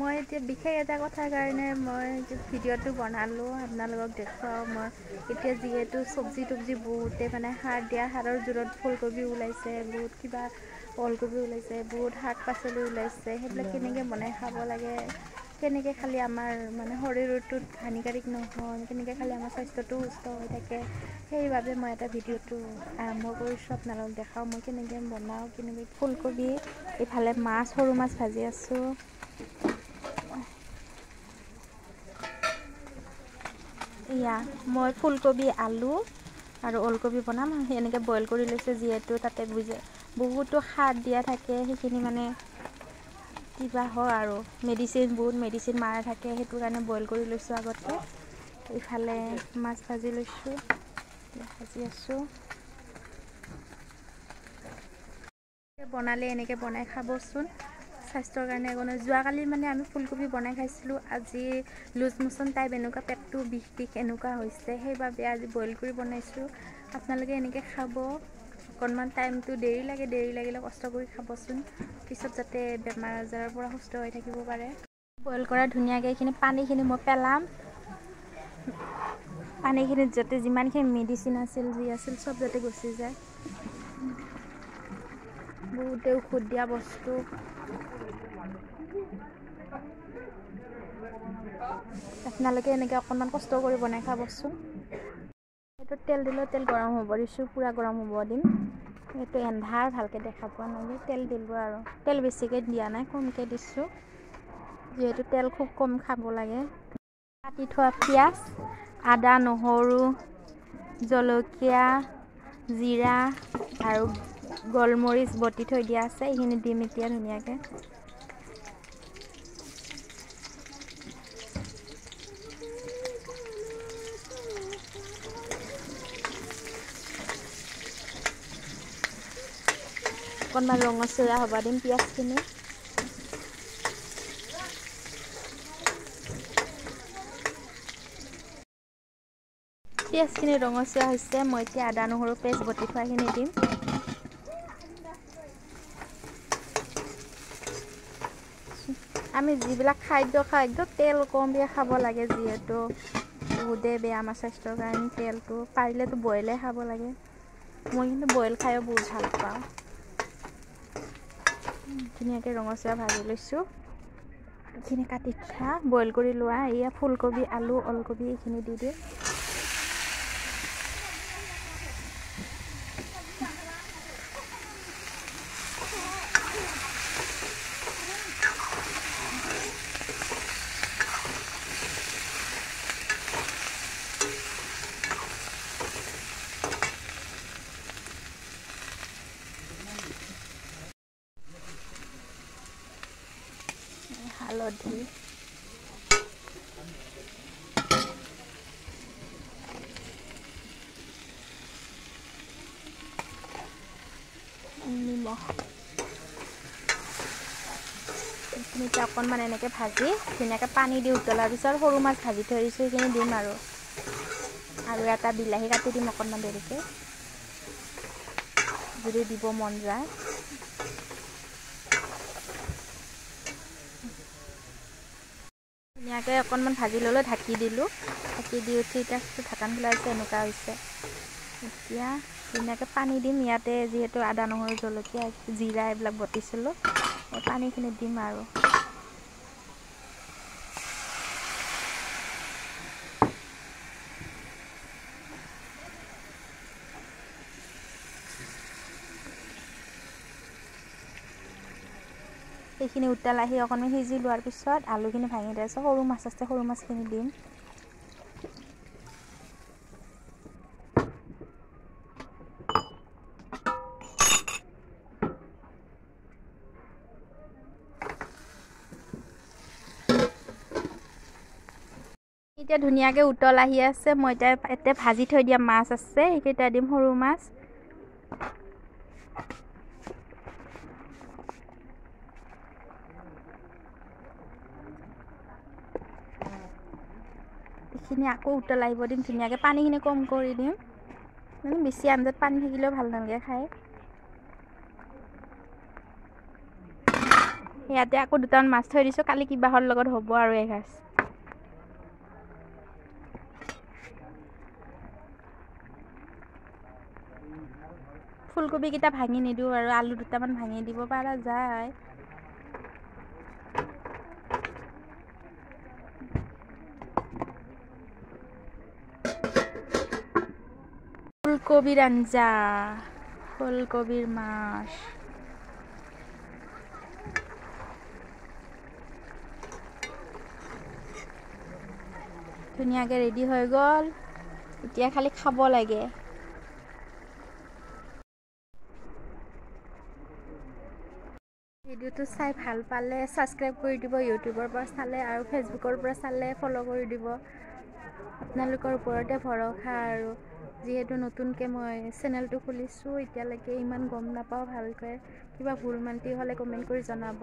মই এতিয়া বিশেষ এটা কথাৰ কাৰণে মই ভিডিঅ'টো বনালোঁ আপোনালোকক দেখুৱাওঁ। মই এতিয়া যিহেতু চব্জি তব্জি বহুতে মানে সাৰ দিয়া, সাৰৰ জোৰত ফুলকবি ওলাইছে, বহুত কিবা ওলকবি ওলাইছে, বহুত শাক পাচলি ওলাইছে, সেইবিলাক কেনেকৈ বনাই খাব লাগে, কেনেকৈ খালে আমাৰ মানে শৰীৰটোত হানিকাৰক নহয়, কেনেকৈ খালে আমাৰ স্বাস্থ্যটো সুস্থ হৈ থাকে, সেইবাবে মই এটা ভিডিঅ'টো আৰম্ভ কৰিছোঁ। আপোনালোকক দেখাওঁ মই কেনেকৈ বনাওঁ, কেনেকৈ ফুলকবি, ইফালে মাছ, সৰু মাছ ভাজি আছোঁ। এয়া মই ফুলকবি, আলু আৰু ওলকবি বনাম। এনেকৈ বইল কৰি লৈছোঁ, যিহেতু তাতে বহুতো সাৰ দিয়া থাকে, সেইখিনি মানে কিবা হয় আৰু বহুত মেডিচিন মাৰা থাকে, সেইটো কাৰণে বইল কৰি লৈছোঁ আগতে। ইফালে মাছ ভাজি লৈছোঁ, ভাজি আছোঁ। বনালে এনেকৈ বনাই খাবচোন, স্বাস্থ্যৰ কাৰণে একো নহয়। যোৱাকালি মানে আমি ফুলকবি বনাই খাইছিলোঁ, আজি লুজ মোচন টাইপ এনেকুৱা পেটটো বিষ এনেকুৱা হৈছে, সেইবাবে আজি বইল কৰি বনাইছোঁ। আপোনালোকে এনেকৈ খাব, অকণমান টাইমটো দেৰি লাগিলে কষ্ট কৰি খাবচোন, পিছত যাতে বেমাৰ আজাৰৰ পৰা সুস্থ হৈ থাকিব পাৰে। বইল কৰা ধুনীয়াকৈ এইখিনি পানীখিনি মই পেলাম, পানীখিনিত যাতে যিমানখিনি মেডিচিন আছিল, যি আছিল, চব যাতে গুচি যায়। বহুতে ঔষধ দিয়া বস্তু, আপোনালোকে এনেকৈ অকণমান কষ্ট কৰি বনাই খাবচোন। এইটো তেল দিলেও তেল গৰম হ'ব দিছোঁ, পূৰা গৰম হ'ব দিম। এইটো এন্ধাৰ ভালকৈ দেখা পোৱা নাই, তেল দিলোঁ আৰু তেল বেছিকৈ দিয়া নাই, কমকৈ দিছোঁ, যিহেতু তেল খুব কম খাব লাগে। কাটি থোৱা পিঁয়াজ, আদা, নহৰু, জলকীয়া, জিৰা আৰু গোলমৰিচ বটি থৈ দিয়া আছে, এইখিনি দিম এতিয়া ধুনীয়াকৈ। অকণমান ৰঙচুৱা হ'ব দিম পিঁয়াজখিনি। পিঁয়াজখিনি ৰঙচুৱা হৈছে, মই এতিয়া আদা নহৰু পেষ্ট বটি থোৱাখিনি দিম। আমি যিবিলাক খাদ্য তেল কমকৈ খাব লাগে, যিহেতু বহুতেই বেয়া আমাৰ স্বাস্থ্যৰ কাৰণে। তেলটো পাৰিলেতো বইলে খাব লাগে, মই কিন্তু বইল খায়ো বহুত ভাল পাওঁ। ধুনীয়াকৈ ৰঙচুৱা ভাজি লৈছোঁ। এইখিনি কাটি থোৱা, বইল কৰি লোৱা এয়া ফুলকবি, আলু, ওলকবি এইখিনি দি দিম। হালধি, নিমখ, এইখিনি এতিয়া অকণমান এনেকৈ ভাজি ধুনীয়াকৈ পানী দি উতলাৰ পিছত সৰু মাছ ভাজি থৈ দিছোঁ, সেইখিনি দিম আৰু এটা বিলাহী কাটি দিম অকণমান দেৰিকৈ, যদি দিব মন যায়। ধুনীয়াকৈ অকণমান ভাজি ল'লোঁ, ঢাকি দিলোঁ, ঢাকি দি উঠি এতিয়া ঢাকন খোলাইছে, এনেকুৱা হৈছে। এতিয়া ধুনীয়াকৈ পানী দিম, ইয়াতে যিহেতু আদা নহৰু জলকীয়া জিৰা এইবিলাক বটিছিলোঁ, এই পানীখিনি দিম আৰু সেইখিনি উতলাই অকণমান সিজি লোৱাৰ পিছত আলুখিনি ভাঙি দিছোঁ, সৰু মাছ আছে, সৰু মাছখিনি দিম। এতিয়া ধুনীয়াকৈ উতল আহি আছে, মই এতিয়া ভাজি থৈ দিয়া মাছ আছে, সেইকেইটা দিম, সৰু মাছ। এইখিনি আকৌ উতল আহিব দিম ধুনীয়াকৈ, পানীখিনি কম কৰি দিম, মানে বেছি আঞ্জাত পানী থাকিলেও ভাল নালাগে খাই। ইয়াতে আকৌ দুটামান মাছ থৈ দিছোঁ, কালি কিবাহৰ লগত হ'ব আৰু এসাঁজ। ফুলকবিকেইটা ভাঙি নিদিওঁ আৰু আলু দুটামান ভাঙি দিব পৰা যায়। ফুলকবিৰ আঞ্জা, ফুলকবিৰ মাছ। ধুনীয়াকৈ ৰেডি হৈ গ'ল, এতিয়া খালি খাব লাগে। ভিডিঅ'টো চাই ভাল পালে ছাবস্ক্ৰাইব কৰি দিব, ইউটিউবৰ পৰা চালে আৰু ফেচবুকৰ পৰা চালে ফ'ল' কৰি দিব। আপোনালোকৰ ওপৰতে ভৰসা আৰু যিহেতু নতুনকৈ মই চেনেলটো খুলিছোঁ, এতিয়ালৈকে ইমান গম নাপাওঁ ভালকৈ, কিবা ভুল মান্তি হ'লে কমেণ্ট কৰি জনাব।